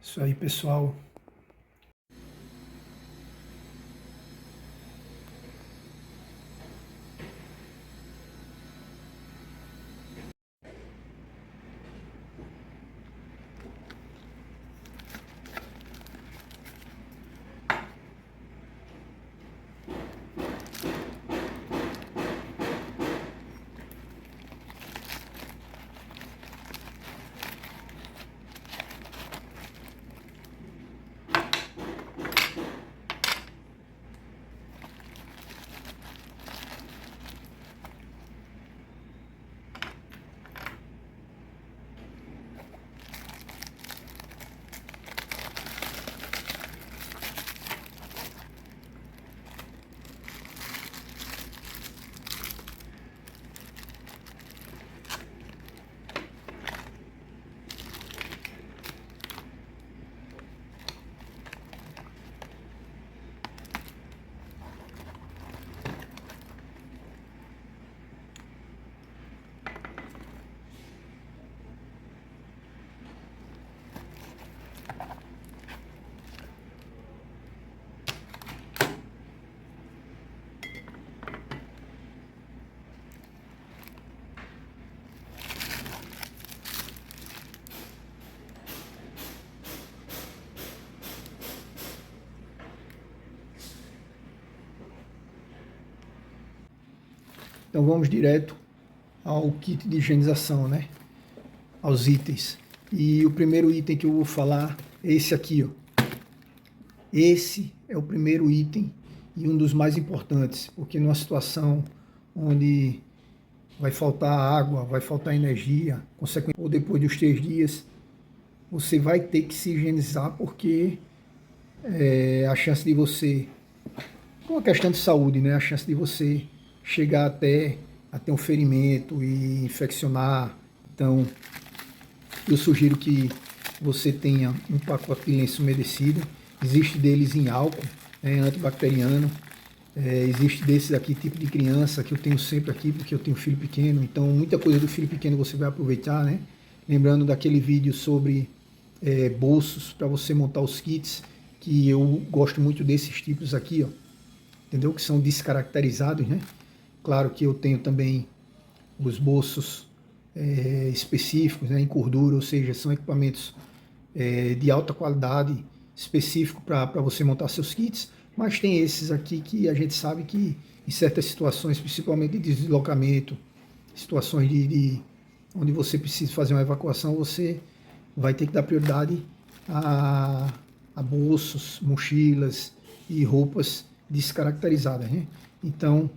Isso aí, pessoal. Então vamos direto ao kit de higienização, né? Aos itens. E o primeiro item que eu vou falar é esse aqui, ó. Esse é o primeiro item e um dos mais importantes, porque numa situação onde vai faltar água, vai faltar energia, consequentemente, ou depois dos 3 dias, você vai ter que se higienizar, porque a chance de você, por uma questão de saúde, né? A chance de você chegar até um ferimento e infeccionar. Então, eu sugiro que você tenha um pacote de lenço umedecido. Existe deles em álcool, antibacteriano. Existe desses aqui, tipo de criança, que eu tenho sempre aqui, porque eu tenho filho pequeno. Então, muita coisa do filho pequeno você vai aproveitar, né? Lembrando daquele vídeo sobre bolsos para você montar os kits, que eu gosto muito desses tipos aqui, ó. Entendeu? Que são descaracterizados, né? Claro que eu tenho também os bolsos específicos, né, em cordura, ou seja, são equipamentos de alta qualidade, específico para você montar seus kits, mas tem esses aqui que a gente sabe que em certas situações, principalmente de deslocamento, situações onde você precisa fazer uma evacuação, você vai ter que dar prioridade a bolsos, mochilas e roupas descaracterizadas, né? Então,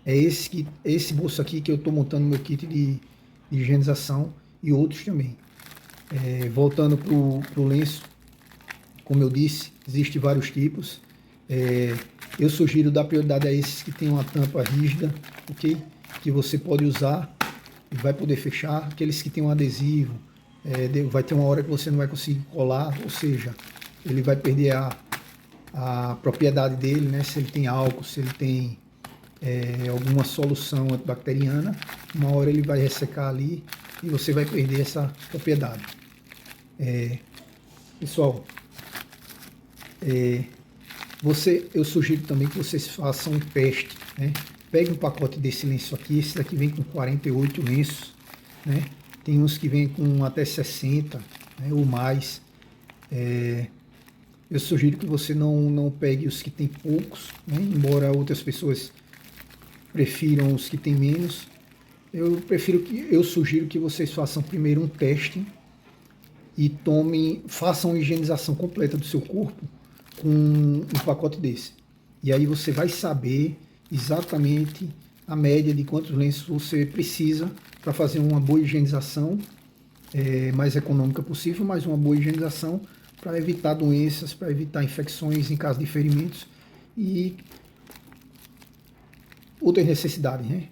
é esse bolso aqui que eu estou montando meu kit de higienização e outros também. Voltando para o lenço, como eu disse, existem vários tipos. Eu sugiro dar prioridade a esses que tem uma tampa rígida, ok? Que você pode usar e vai poder fechar. Aqueles que tem um adesivo, vai ter uma hora que você não vai conseguir colar, ou seja, ele vai perder a propriedade dele, né? Se ele tem álcool, se ele tem alguma solução antibacteriana, uma hora ele vai ressecar ali e você vai perder essa propriedade. Pessoal, eu sugiro também que vocês façam um teste, né? Pegue um pacote desse lenço aqui, esse daqui vem com 48 lenços, né? Tem uns que vêm com até 60, né, ou mais. Eu sugiro que você não pegue os que tem poucos, né? Embora outras pessoas prefiram os que tem menos. Eu sugiro que vocês façam primeiro um teste e façam uma higienização completa do seu corpo com um pacote desse. E aí você vai saber exatamente a média de quantos lenços você precisa para fazer uma boa higienização, mais econômica possível, mas uma boa higienização para evitar doenças, para evitar infecções em caso de ferimentos e outras necessidades, né?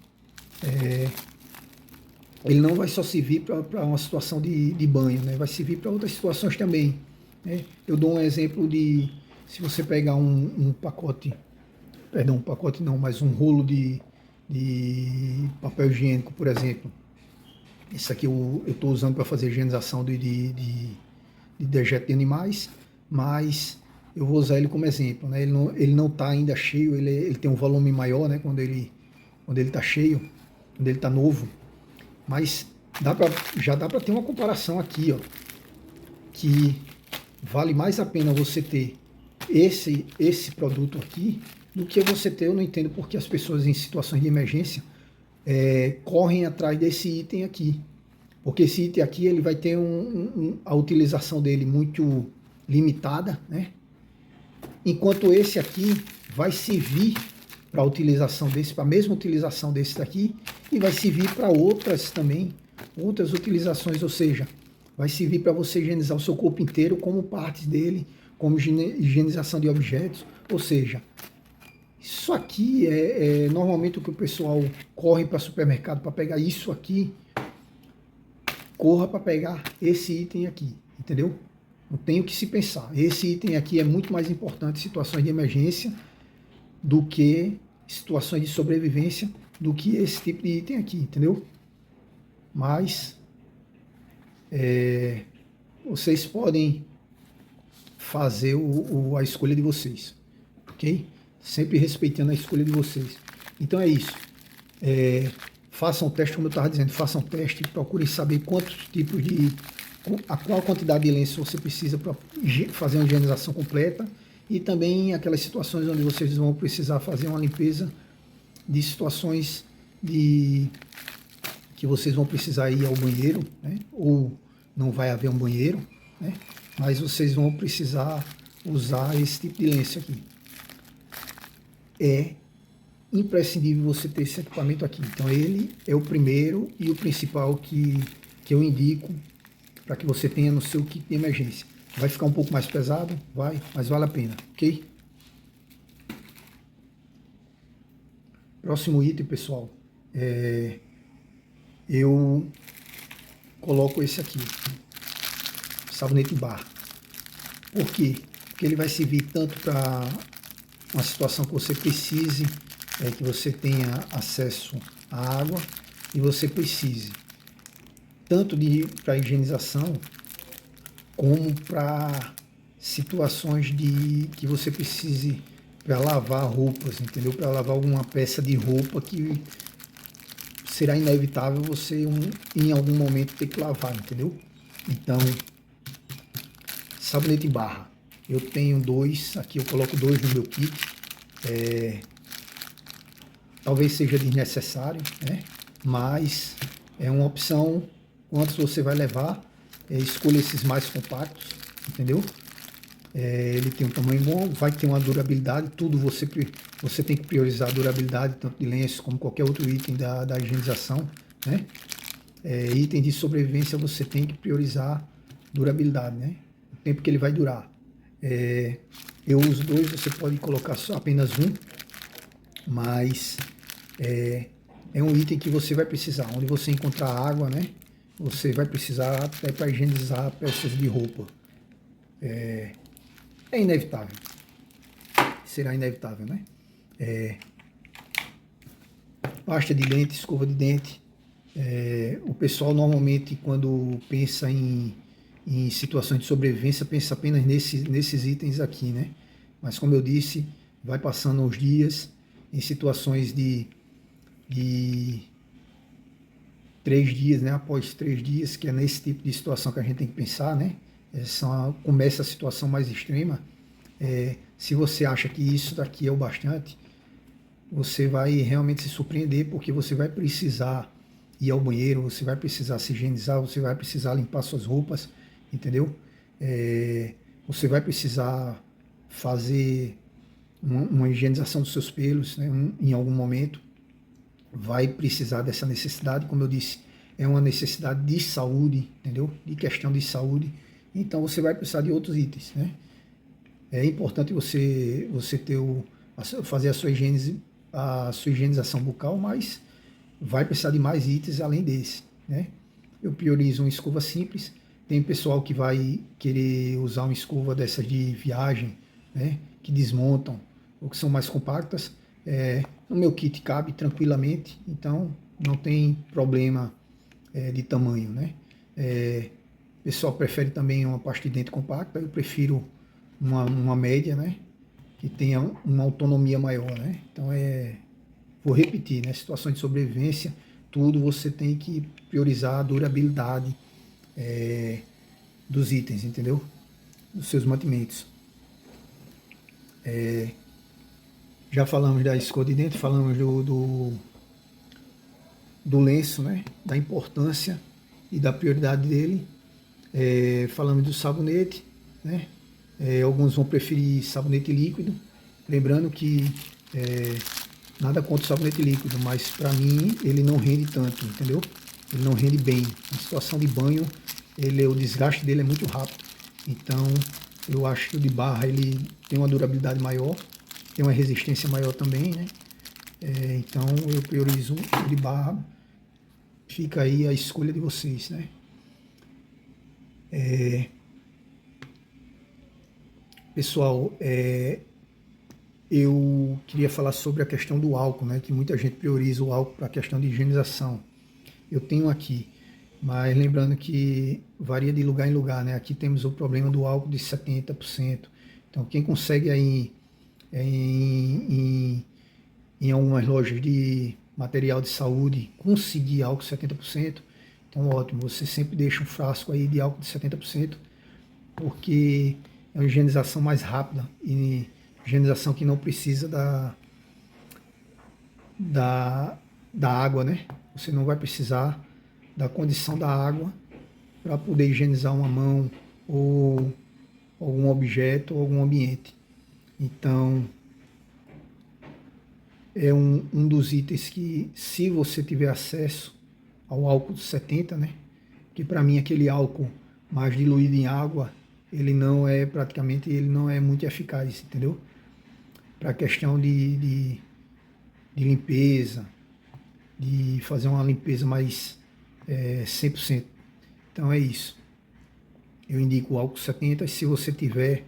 Ele não vai só servir para uma situação de banho, né? Vai servir para outras situações também, né? Eu dou um exemplo de, se você pegar um pacote, perdão, um pacote não, mas um rolo de papel higiênico, por exemplo. Esse aqui eu estou usando para fazer higienização de dejeto de animais, mas eu vou usar ele como exemplo, né? Ele não está ainda cheio, ele tem um volume maior, né? Quando ele está cheio, quando ele está novo, mas já dá para ter uma comparação aqui, ó, que vale mais a pena você ter esse produto aqui do que você ter. Eu não entendo porque as pessoas em situações de emergência correm atrás desse item aqui, porque esse item aqui ele vai ter a utilização dele muito limitada, né? Enquanto esse aqui vai servir para a utilização desse, para a mesma utilização desse daqui, e vai servir para outras também, outras utilizações, ou seja, vai servir para você higienizar o seu corpo inteiro como partes dele, como higienização de objetos, ou seja, isso aqui é normalmente o que o pessoal corre para supermercado para pegar isso aqui, corra para pegar esse item aqui, entendeu? Não tem o que se pensar. Esse item aqui é muito mais importante em situações de emergência do que situações de sobrevivência, do que esse tipo de item aqui, entendeu? Mas vocês podem fazer a escolha de vocês, ok? Sempre respeitando a escolha de vocês. Então é isso. Façam o teste, como eu estava dizendo, façam o teste, procurem saber quantos tipos qual quantidade de lenço você precisa para fazer uma higienização completa, e também aquelas situações onde vocês vão precisar fazer uma limpeza de situações que vocês vão precisar ir ao banheiro, né? Ou não vai haver um banheiro, né? Mas vocês vão precisar usar esse tipo de lenço aqui. É imprescindível você ter esse equipamento aqui. Então ele é o primeiro e o principal que eu indico para que você tenha no seu kit de emergência. Vai ficar um pouco mais pesado? Vai, mas vale a pena, ok? Próximo item, pessoal, eu coloco esse aqui, sabonete em barra. Por quê? Porque ele vai servir tanto para uma situação que você precise, que você tenha acesso à água e você precise tanto para higienização como para situações que você precise para lavar roupas, entendeu? Para lavar alguma peça de roupa que será inevitável você em algum momento ter que lavar, entendeu? Então, sabonete em barra. Eu tenho dois, aqui eu coloco dois no meu kit. Talvez seja desnecessário, né? Mas é uma opção. Quantos você vai levar? Escolha esses mais compactos, entendeu? Ele tem um tamanho bom, vai ter uma durabilidade, tudo você tem que priorizar a durabilidade, tanto de lenço como qualquer outro item da higienização, né? Item de sobrevivência você tem que priorizar durabilidade, né? O tempo que ele vai durar. Eu uso dois, você pode colocar só apenas um, mas é um item que você vai precisar, onde você encontrar água, né? Você vai precisar até para higienizar peças de roupa. É inevitável. Será inevitável, né? Pasta de dente, escova de dente. O pessoal normalmente, quando pensa em situações de sobrevivência, pensa apenas nesses itens aqui, né? Mas como eu disse, vai passando os dias, em situações de 3 dias, né? Após 3 dias, que é nesse tipo de situação que a gente tem que pensar, né? Começa a situação mais extrema. Se você acha que isso daqui é o bastante, você vai realmente se surpreender, porque você vai precisar ir ao banheiro, você vai precisar se higienizar, você vai precisar limpar suas roupas, entendeu? Você vai precisar fazer uma higienização dos seus pelos, né? Em algum momento vai precisar dessa necessidade, como eu disse, é uma necessidade de saúde, entendeu? De questão de saúde. Então você vai precisar de outros itens, né? É importante você ter fazer a sua higienização bucal, mas vai precisar de mais itens além desse, né? Eu priorizo uma escova simples. Tem pessoal que vai querer usar uma escova dessas de viagem, né? Que desmontam ou que são mais compactas. No meu kit cabe tranquilamente, então não tem problema de tamanho, né? O pessoal prefere também uma pasta de dente compacta, eu prefiro uma média, né? Que tenha uma autonomia maior, né? Então vou repetir, né? Situação de sobrevivência, tudo você tem que priorizar a durabilidade dos itens, entendeu? Dos seus mantimentos. Já falamos da escova de dente, falamos do lenço, né? Da importância e da prioridade dele. Falamos do sabonete, né? Alguns vão preferir sabonete líquido. Lembrando que nada contra o sabonete líquido, mas para mim ele não rende tanto, entendeu? Ele não rende bem. Em situação de banho, o desgaste dele é muito rápido. Então, eu acho que o de barra ele tem uma durabilidade maior, tem uma resistência maior também, né? Então, eu priorizo o de barra. Fica aí a escolha de vocês, né? Pessoal, eu queria falar sobre a questão do álcool, né? Que muita gente prioriza o álcool para a questão de higienização. Eu tenho aqui, mas lembrando que varia de lugar em lugar, né? Aqui temos o problema do álcool de 70%. Então, quem consegue aí em algumas lojas de material de saúde conseguir álcool 70%, então ótimo, você sempre deixa um frasco aí de álcool de 70%, porque é uma higienização mais rápida e higienização que não precisa da água, né? Você não vai precisar da condição da água para poder higienizar uma mão ou algum objeto ou algum ambiente. Então, é um dos itens que, se você tiver acesso ao álcool 70, né? Que para mim aquele álcool mais diluído em água, ele não é muito eficaz, entendeu? Para a questão de limpeza, de fazer uma limpeza mais 100%. Então é isso. Eu indico o álcool 70 e se você tiver,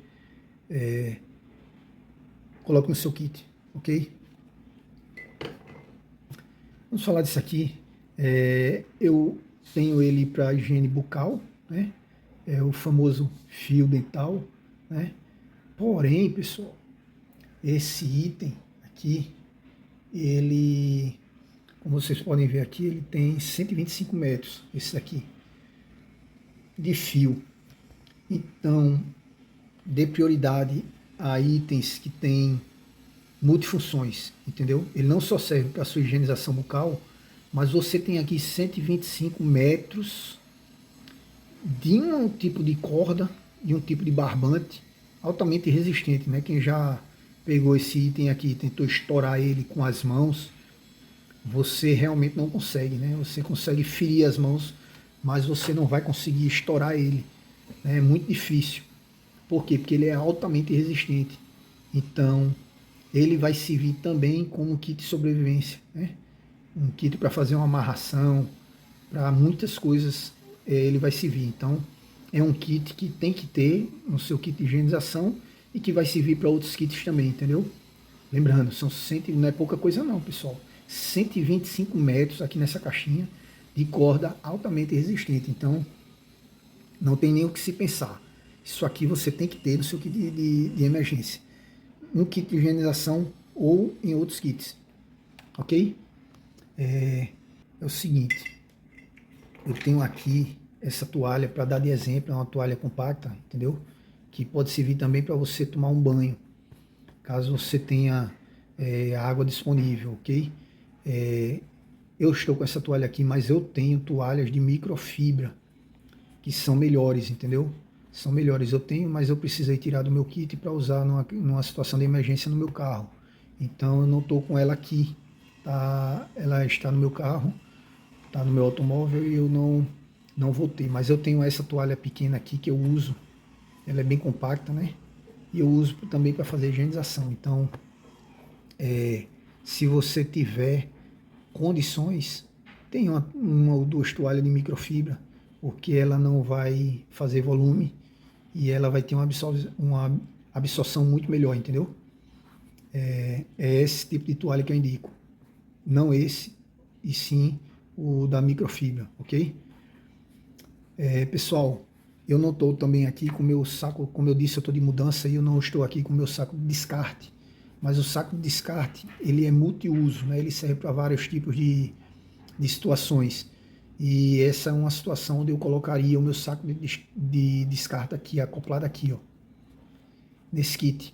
coloque no seu kit, ok? Vamos falar disso aqui. Eu tenho ele para higiene bucal, né? É o famoso fio dental, né? Porém, pessoal, esse item aqui, ele, como vocês podem ver aqui, ele tem 125 metros, esse daqui, de fio. Então, dê prioridade a itens que têm multifunções, entendeu? Ele não só serve para sua higienização bucal, mas você tem aqui 125 metros de um tipo de corda e um tipo de barbante altamente resistente, né? Quem já pegou esse item aqui e tentou estourar ele com as mãos, você realmente não consegue, né? Você consegue ferir as mãos, mas você não vai conseguir estourar ele, né? É muito difícil. Por quê? Porque ele é altamente resistente. Então, ele vai servir também como um kit de sobrevivência, né? Um kit para fazer uma amarração, para muitas coisas ele vai servir. Então, é um kit que tem que ter no seu kit de higienização e que vai servir para outros kits também, entendeu? Lembrando, não é pouca coisa não, pessoal. 125 metros aqui nessa caixinha de corda altamente resistente. Então, não tem nem o que se pensar. Isso aqui você tem que ter no seu kit de emergência. Um kit de higienização ou em outros kits. Ok? É o seguinte. Eu tenho aqui essa toalha para dar de exemplo. É uma toalha compacta, entendeu? Que pode servir também para você tomar um banho. Caso você tenha água disponível, ok? Eu estou com essa toalha aqui, mas eu tenho toalhas de microfibra que são melhores, entendeu? São melhores. Eu tenho, mas eu precisei tirar do meu kit para usar numa situação de emergência no meu carro. Então eu não estou com ela aqui. Tá? Ela está no meu carro, está no meu automóvel e eu não voltei. Mas eu tenho essa toalha pequena aqui que eu uso. Ela é bem compacta, né? E eu uso também para fazer higienização. Então, se você tiver condições, tem uma ou duas toalhas de microfibra, porque ela não vai fazer volume e ela vai ter uma absorção muito melhor, entendeu? É esse tipo de toalha que eu indico. Não esse, e sim o da microfibra, ok? Pessoal, Eu não estou também aqui com o meu saco, como eu disse, eu estou de mudança e eu não estou aqui com o meu saco de descarte. Mas o saco de descarte, ele é multiuso, né? Ele serve para vários tipos de situações. E essa é uma situação onde eu colocaria o meu saco de descarte aqui, acoplado aqui, ó, nesse kit,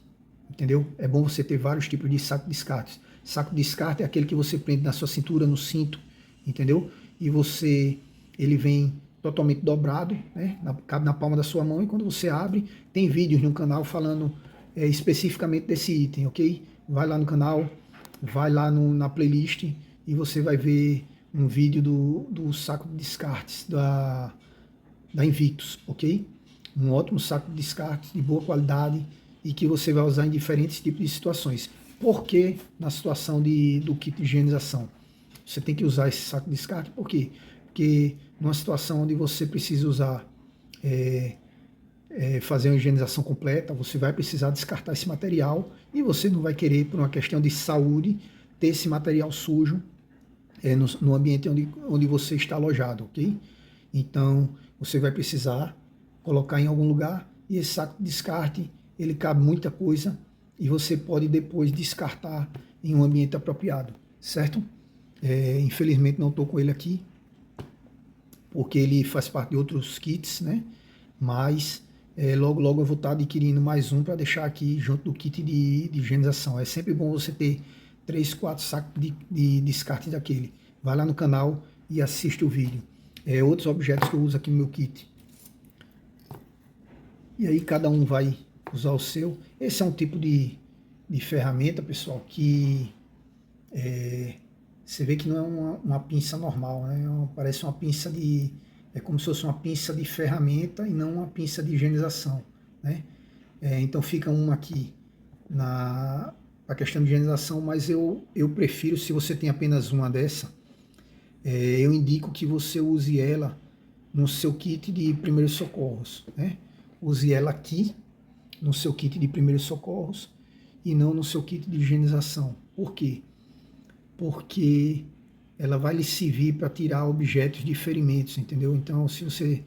entendeu? É bom você ter vários tipos de saco de descarte. Saco de descarte é aquele que você prende na sua cintura, no cinto, entendeu? E ele vem totalmente dobrado, né? Cabe na palma da sua mão e quando você abre, tem vídeos no canal falando especificamente desse item, ok? Vai lá no canal, vai lá na playlist e você vai ver um vídeo do saco de descartes da Invictus, ok? Um ótimo saco de descartes de boa qualidade e que você vai usar em diferentes tipos de situações. Por que na situação do kit de higienização? Você tem que usar esse saco de descarte, por quê? Porque numa situação onde você precisa usar, fazer uma higienização completa, você vai precisar descartar esse material e você não vai querer, por uma questão de saúde, ter esse material sujo no ambiente onde você está alojado, ok? Então, você vai precisar colocar em algum lugar e esse saco de descarte, ele cabe muita coisa e você pode depois descartar em um ambiente apropriado, certo? Infelizmente não estou com ele aqui, porque ele faz parte de outros kits, né? Mas logo logo eu vou estar adquirindo mais um para deixar aqui junto do kit de higienização. É sempre bom você ter 3, 4 sacos de descarte daquele. Vai lá no canal e assiste o vídeo. Outros objetos que eu uso aqui no meu kit. E aí cada um vai usar o seu. Esse é um tipo de ferramenta, pessoal, que você vê que não é uma pinça normal, né? Parece uma pinça é como se fosse uma pinça de ferramenta e não uma pinça de higienização, né? Então fica uma aqui na a questão de higienização, mas eu prefiro, se você tem apenas uma dessa, eu indico que você use ela no seu kit de primeiros socorros, né? Use ela aqui no seu kit de primeiros socorros e não no seu kit de higienização. Por quê? Porque ela vai lhe servir para tirar objetos de ferimentos, entendeu? Então, se você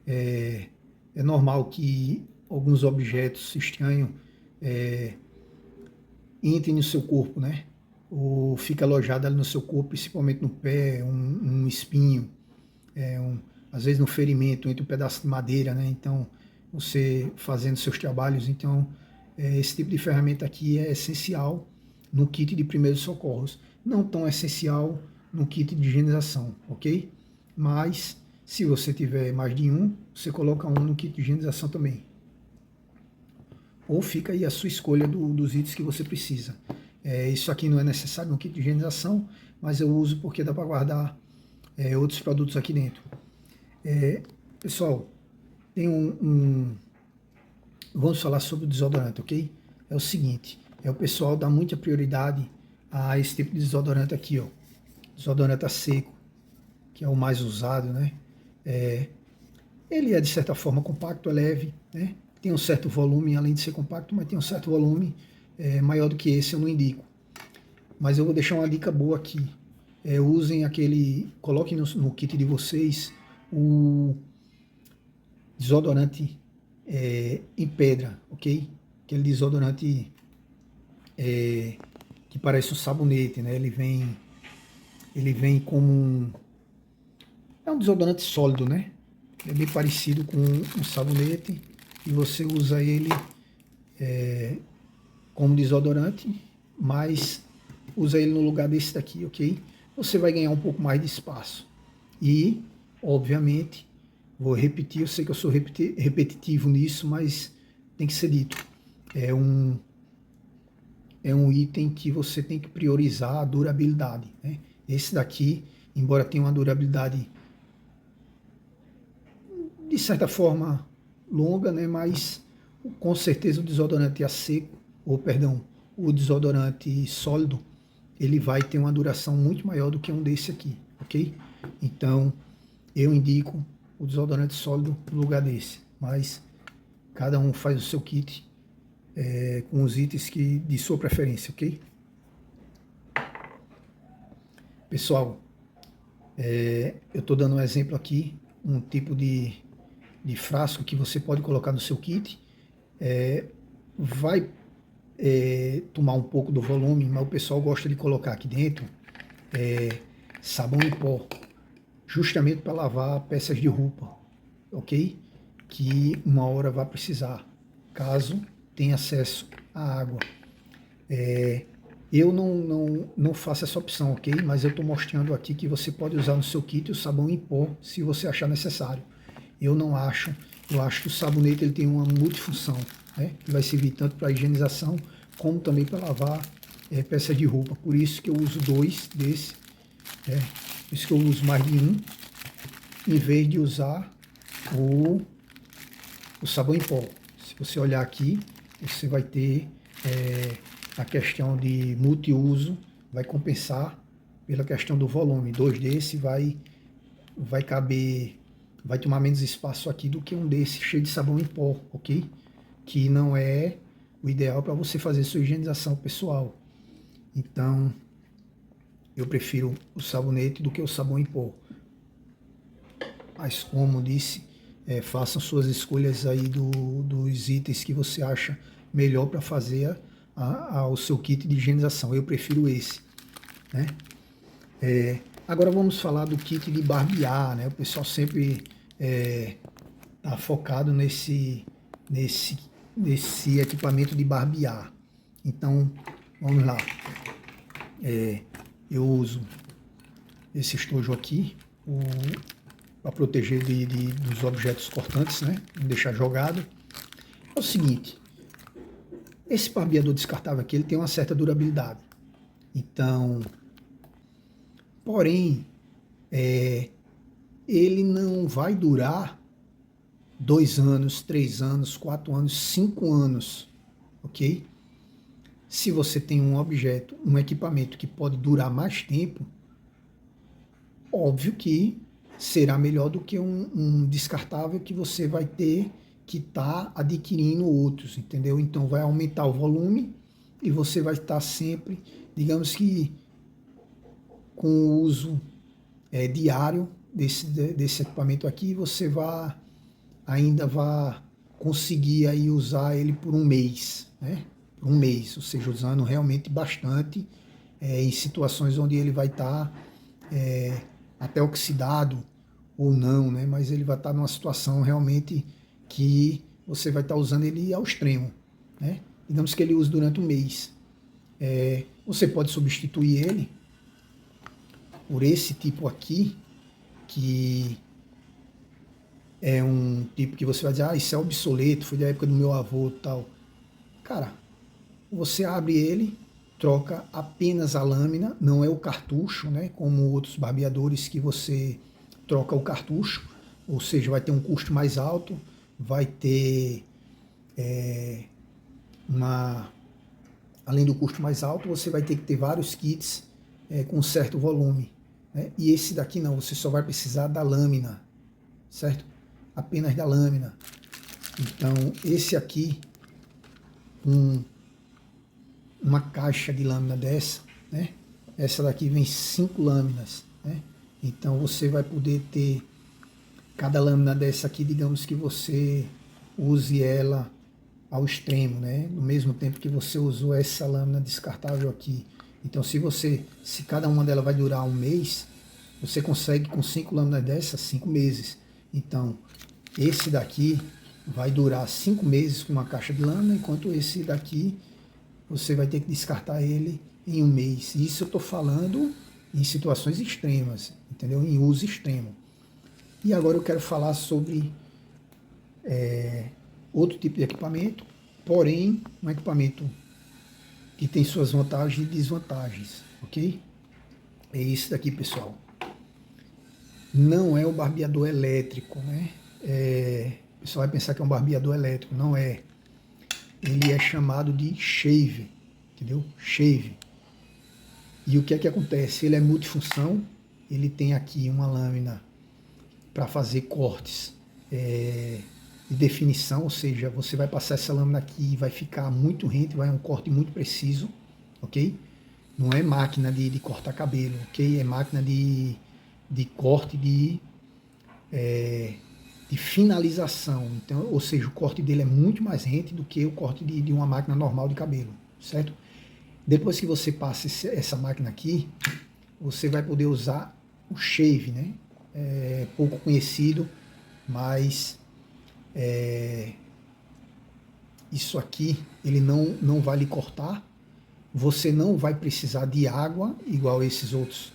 é normal que alguns objetos estranhos entrem no seu corpo, né? Ou fica alojado ali no seu corpo, principalmente no pé, um espinho, às vezes no ferimento, entre um pedaço de madeira, né? Então, você fazendo seus trabalhos, então, esse tipo de ferramenta aqui é essencial no kit de primeiros socorros. Não tão essencial no kit de higienização, ok? Mas, se você tiver mais de um, você coloca um no kit de higienização também. Ou fica aí a sua escolha dos itens que você precisa. Isso aqui não é necessário no kit de higienização, mas eu uso porque dá para guardar outros produtos aqui dentro. Pessoal, tem vamos falar sobre o desodorante, ok? É o seguinte, o pessoal dá muita prioridade a esse tipo de desodorante aqui, ó. Desodorante a seco, que é o mais usado, né? Ele é de certa forma compacto, é leve, né? Tem um certo volume, além de ser compacto, mas tem um certo volume maior do que esse, eu não indico. Mas eu vou deixar uma dica boa aqui. Usem coloquem no kit de vocês o desodorante em pedra, ok? Aquele desodorante que parece um sabonete, né? Ele vem como é um desodorante sólido, né? É bem parecido com um sabonete e você usa ele como desodorante, mas usa ele no lugar desse daqui, ok? Você vai ganhar um pouco mais de espaço. E, obviamente, vou repetir, eu sei que eu sou repetitivo nisso, mas tem que ser dito. É um item que você tem que priorizar a durabilidade, né? Esse daqui, embora tenha uma durabilidade de certa forma longa, né? Mas com certeza o desodorante a seco, o desodorante sólido, ele vai ter uma duração muito maior do que um desse aqui, ok? Então, eu indico o desodorante sólido no lugar desse, mas cada um faz o seu kit com os itens de sua preferência, ok? Pessoal, eu estou dando um exemplo aqui, um tipo de de frasco que você pode colocar no seu kit, vai tomar um pouco do volume, mas o pessoal gosta de colocar aqui dentro sabão em pó, justamente para lavar peças de roupa, ok? Que uma hora vai precisar, caso tenha acesso à água. Eu não faço essa opção, ok? Mas eu estou mostrando aqui que você pode usar no seu kit o sabão em pó, se você achar necessário. Eu não acho, eu acho que o sabonete ele tem uma multifunção, né? Que vai servir tanto para higienização, como também para lavar peças de roupa. Por isso que eu uso 2 desse, por isso que eu uso mais de um, em vez de usar o sabão em pó. Se você olhar aqui, você vai ter a questão de multiuso, vai compensar pela questão do volume. 2 desse vai caber, vai tomar menos espaço aqui do que um desse cheio de sabão em pó, ok? Que não é o ideal para você fazer sua higienização pessoal. Então, eu prefiro o sabonete do que o sabão em pó. Mas, como disse, façam suas escolhas aí dos itens que você acha melhor para fazer o seu kit de higienização. Eu prefiro esse, né? Agora vamos falar do kit de barbear, né? O pessoal sempre tá focado nesse equipamento de barbear. Então, vamos lá. Eu uso esse estojo aqui para proteger dos objetos cortantes, né? Não deixar jogado. É o seguinte, esse barbeador descartável aqui, ele tem uma certa durabilidade. Então, porém, ele não vai durar 2 anos, 3 anos, 4 anos, 5 anos, ok? Se você tem um objeto, um equipamento que pode durar mais tempo, óbvio que será melhor do que um descartável que você vai ter que estar adquirindo outros, entendeu? Então vai aumentar o volume e você vai estar sempre, digamos que, com o uso diário desse equipamento aqui, você ainda vai conseguir aí usar ele por um mês, né? Por um mês, ou seja, usando realmente bastante em situações onde ele vai estar até oxidado ou não, né? Mas ele vai estar numa situação realmente que você vai estar usando ele ao extremo, né? Digamos que ele use durante um mês. Você pode substituir ele por esse tipo aqui, que é um tipo que você vai dizer, isso é obsoleto, foi da época do meu avô e tal. Cara, você abre ele, troca apenas a lâmina, não é o cartucho, né? Como outros barbeadores que você troca o cartucho, ou seja, vai ter um custo mais alto, vai ter além do custo mais alto, você vai ter que ter vários kits com certo volume, né? E esse daqui não, você só vai precisar da lâmina, certo? Apenas da lâmina. Então, esse aqui, uma caixa de lâmina dessa, né? Essa daqui vem 5 lâminas, né? Então você vai poder ter cada lâmina dessa aqui, digamos que você use ela ao extremo, né? No mesmo tempo que você usou essa lâmina descartável aqui. Então se cada uma delas vai durar um mês, você consegue com 5 lâminas dessas, 5 meses. Então, esse daqui vai durar 5 meses com uma caixa de lâmina, enquanto esse daqui você vai ter que descartar ele em um mês. Isso eu estou falando em situações extremas, entendeu? Em uso extremo. E agora eu quero falar sobre outro tipo de equipamento, porém um equipamento que tem suas vantagens e desvantagens, ok? É esse daqui, pessoal. Não é o barbeador elétrico, né? O pessoal vai pensar que é um barbeador elétrico, não é. Ele é chamado de shave, entendeu? Shave. E o que é que acontece? Ele é multifunção, ele tem aqui uma lâmina para fazer cortes de definição, ou seja, você vai passar essa lâmina aqui e vai ficar muito rente, vai um corte muito preciso, ok? Não é máquina de cortar cabelo, ok? É máquina de corte de de finalização. Então, ou seja, o corte dele é muito mais rente do que o corte de uma máquina normal de cabelo, certo? Depois que você passa essa máquina aqui, você vai poder usar o shave, né? É pouco conhecido, mas isso aqui ele não vai lhe cortar. Você não vai precisar de água, igual esses outros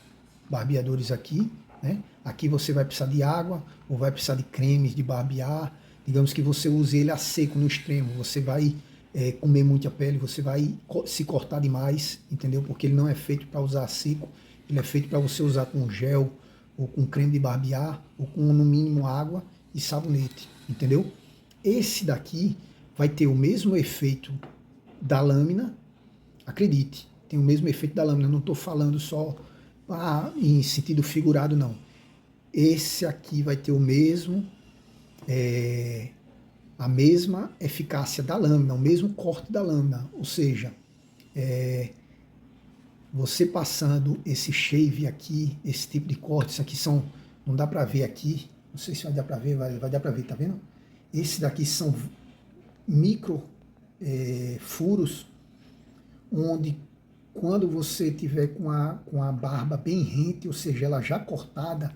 barbeadores aqui, né? Aqui você vai precisar de água, ou vai precisar de cremes de barbear. Digamos que você use ele a seco no extremo, você vai comer muita pele, você vai se cortar demais, entendeu? Porque ele não é feito para usar a seco, ele é feito para você usar com gel, ou com creme de barbear, ou com no mínimo água e sabonete, entendeu? Esse daqui vai ter o mesmo efeito da lâmina, acredite, tem o mesmo efeito da lâmina, não estou falando só em sentido figurado, não. Esse aqui vai ter o mesmo, a mesma eficácia da lâmina, o mesmo corte da lâmina, ou seja, você passando esse shave aqui, esse tipo de corte, isso aqui são, não dá para ver aqui, não sei se vai dar para ver, vai dar para ver, tá vendo? Esse daqui são micro furos, onde quando você tiver com a barba bem rente, ou seja, ela já cortada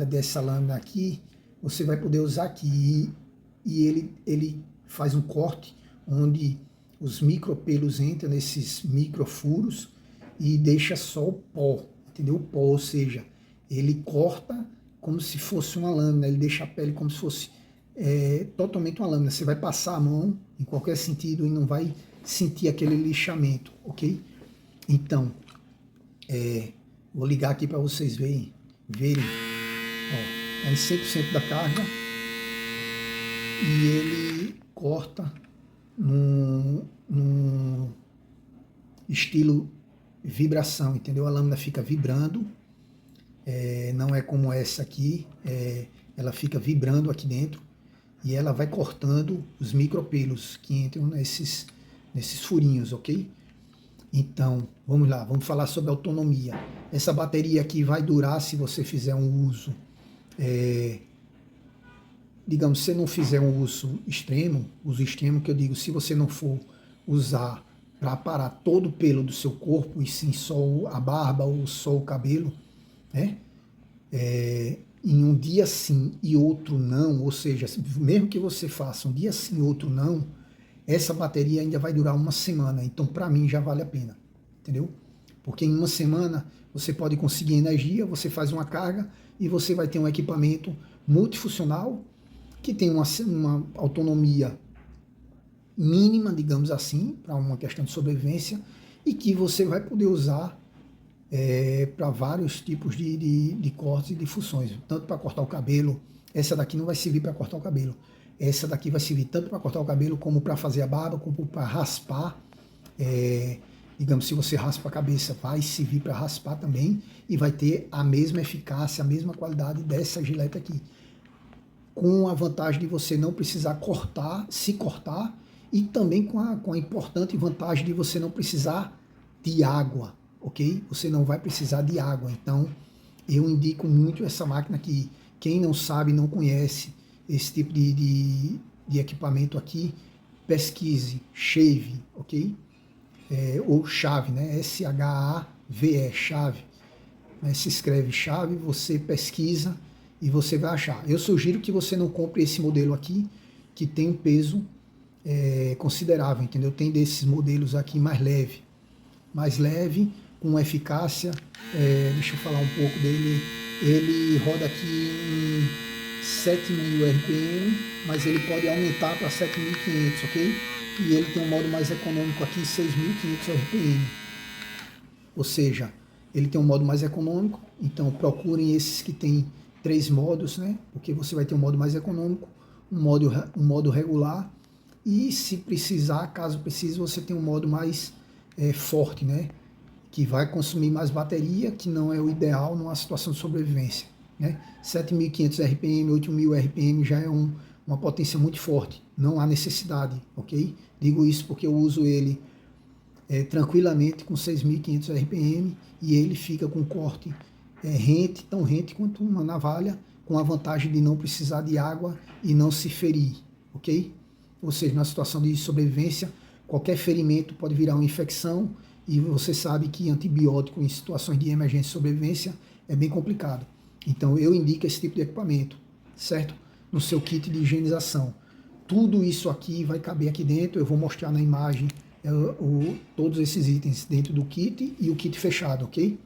dessa lâmina aqui, você vai poder usar aqui e ele faz um corte onde os micropelos entram nesses microfuros e deixa só o pó, entendeu? O pó, ou seja, ele corta como se fosse uma lâmina, ele deixa a pele como se fosse totalmente uma lâmina. Você vai passar a mão em qualquer sentido e não vai sentir aquele lixamento, ok? Então, vou ligar aqui para vocês verem, ó, é em 100% da carga e ele corta num estilo vibração, entendeu? A lâmina fica vibrando, não é como essa aqui, ela fica vibrando aqui dentro e ela vai cortando os micropelos que entram nesses furinhos, ok? Então, vamos lá, vamos falar sobre autonomia. Essa bateria aqui vai durar se você fizer um uso, digamos, se você não fizer um uso extremo que eu digo, se você não for usar para parar todo o pelo do seu corpo, e sim só a barba ou só o cabelo, né? Em um dia sim e outro não, ou seja, mesmo que você faça um dia sim e outro não, essa bateria ainda vai durar uma semana, então para mim já vale a pena, entendeu? Porque em uma semana você pode conseguir energia, você faz uma carga e você vai ter um equipamento multifuncional que tem uma autonomia mínima, digamos assim, para uma questão de sobrevivência e que você vai poder usar para vários tipos de cortes e de funções, tanto para cortar o cabelo. Essa daqui não vai servir para cortar o cabelo, essa daqui vai servir tanto para cortar o cabelo como para fazer a barba, como para raspar. Digamos, se você raspa a cabeça, vai servir para raspar também e vai ter a mesma eficácia, a mesma qualidade dessa gilete aqui, com a vantagem de você não precisar se cortar e também com a importante vantagem de você não precisar de água, ok? Você não vai precisar de água, então eu indico muito essa máquina aqui. Quem não sabe, não conhece esse tipo de equipamento aqui, pesquise, shave, ok? Ou chave, né? S-H-A-V-E, chave. Se escreve chave, você pesquisa e você vai achar. Eu sugiro que você não compre esse modelo aqui, que tem um peso considerável, entendeu? Tem desses modelos aqui mais leve, com eficácia, deixa eu falar um pouco dele, ele roda aqui em 7.000 RPM, mas ele pode aumentar para 7.500, ok? E ele tem um modo mais econômico aqui, 6.500 RPM. Ou seja, ele tem um modo mais econômico, então procurem esses que tem 3 modos, né? Porque você vai ter um modo mais econômico, um modo regular, e se precisar, caso precise, você tem um modo mais forte, né? Que vai consumir mais bateria, que não é o ideal numa situação de sobrevivência, né? 7.500 RPM, 8.000 RPM já é uma potência muito forte, não há necessidade, ok? Digo isso porque eu uso ele tranquilamente com 6.500 RPM e ele fica com corte rente, tão rente quanto uma navalha, com a vantagem de não precisar de água e não se ferir, ok? Ou seja, na situação de sobrevivência, qualquer ferimento pode virar uma infecção e você sabe que antibiótico em situações de emergência e sobrevivência é bem complicado. Então eu indico esse tipo de equipamento, certo? No seu kit de higienização. Tudo isso aqui vai caber aqui dentro, eu vou mostrar na imagem todos esses itens dentro do kit e o kit fechado, ok?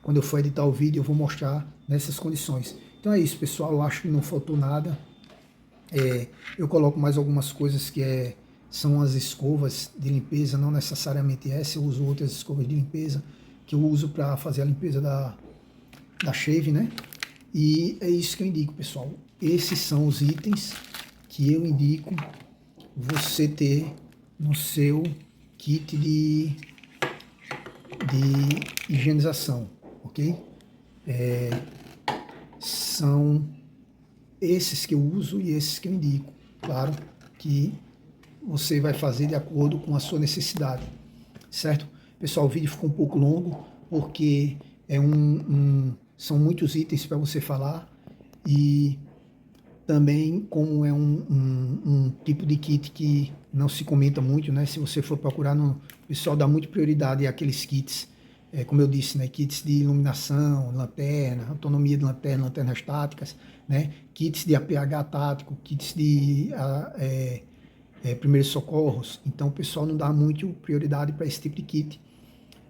Quando eu for editar o vídeo eu vou mostrar nessas condições. Então é isso, pessoal, eu acho que não faltou nada. Eu coloco mais algumas coisas que são as escovas de limpeza, não necessariamente essa, eu uso outras escovas de limpeza que eu uso para fazer a limpeza da shave, né? E é isso que eu indico, pessoal. Esses são os itens que eu indico você ter no seu kit de higienização, ok? São esses que eu uso e esses que eu indico. Claro que você vai fazer de acordo com a sua necessidade, certo? Pessoal, o vídeo ficou um pouco longo porque são muitos itens para você falar e também como é um tipo de kit que não se comenta muito, né? Se você for procurar, o pessoal dá muita prioridade àqueles kits, como eu disse, né? Kits de iluminação, lanterna, autonomia de lanterna, lanternas táticas, né? Kits de APH tático, kits de primeiros socorros. Então o pessoal não dá muito prioridade para esse tipo de kit.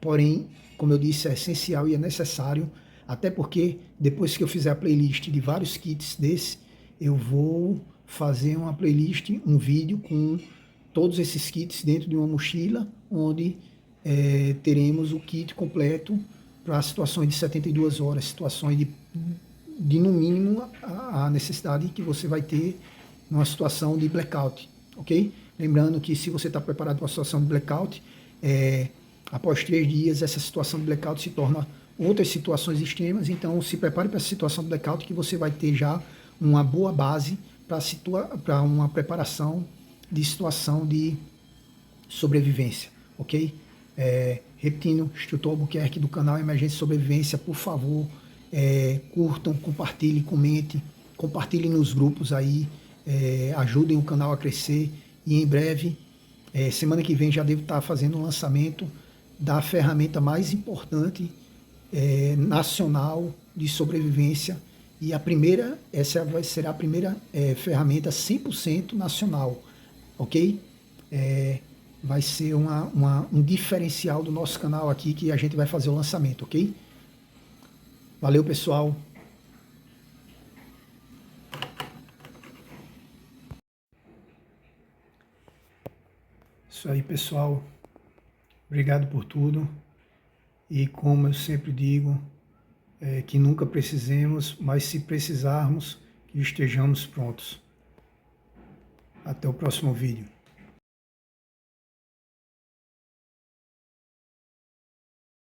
Porém, como eu disse, é essencial e é necessário, até porque depois que eu fizer a playlist de vários kits desse, eu vou fazer uma playlist, um vídeo com todos esses kits dentro de uma mochila, onde teremos o kit completo para situações de 72 horas, situações de no mínimo a necessidade que você vai ter numa situação de blackout, ok? Lembrando que se você está preparado para a situação de blackout, após 3 dias essa situação de blackout se torna outras situações extremas, então se prepare para essa situação de blackout que você vai ter já uma boa base para uma preparação de situação de sobrevivência, ok? Repetindo, instrutor Albuquerque do canal Emergência e Sobrevivência, por favor, curtam, compartilhem, comentem, compartilhem nos grupos aí, ajudem o canal a crescer e em breve, semana que vem já devo estar fazendo um lançamento da ferramenta mais importante nacional de sobrevivência e essa será a primeira ferramenta 100% nacional, ok? Vai ser um diferencial do nosso canal aqui que a gente vai fazer o lançamento, ok? Valeu, pessoal! Isso aí, pessoal. Obrigado por tudo. E como eu sempre digo, que nunca precisemos, mas se precisarmos, que estejamos prontos. Até o próximo vídeo.